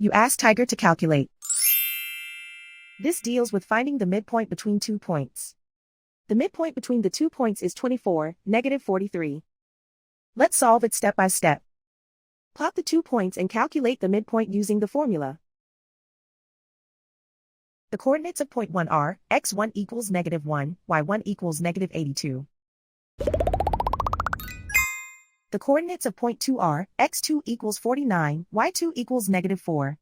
You ask Tiger to calculate. This deals with finding the midpoint between 2 points. The midpoint between the 2 points is 24, negative 43. Let's solve it step by step. Plot the 2 points and calculate the midpoint using the formula. The coordinates of point 1 are, x1 equals negative 1, y1 equals negative 82. The coordinates of point 2 are, x2 equals 49, y2 equals negative 4.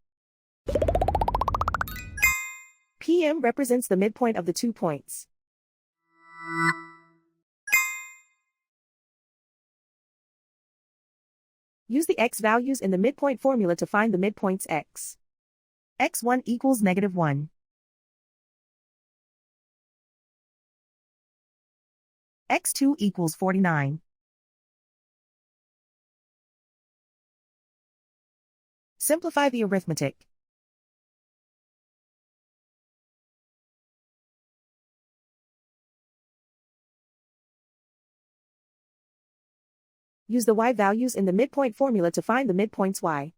PM represents the midpoint of the 2 points. Use the x values in the midpoint formula to find the midpoints x. x1 equals negative 1. x2 equals 49. Simplify the arithmetic. Use the y values in the midpoint formula to find the midpoints y.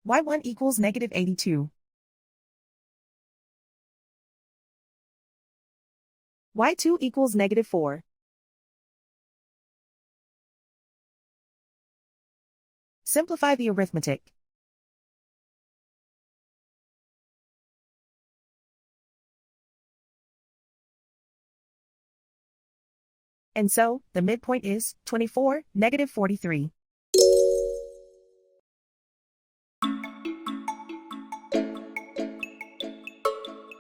y1 equals negative 82. y2 equals negative 4. Simplify the arithmetic. And so, the midpoint is 24, negative 43.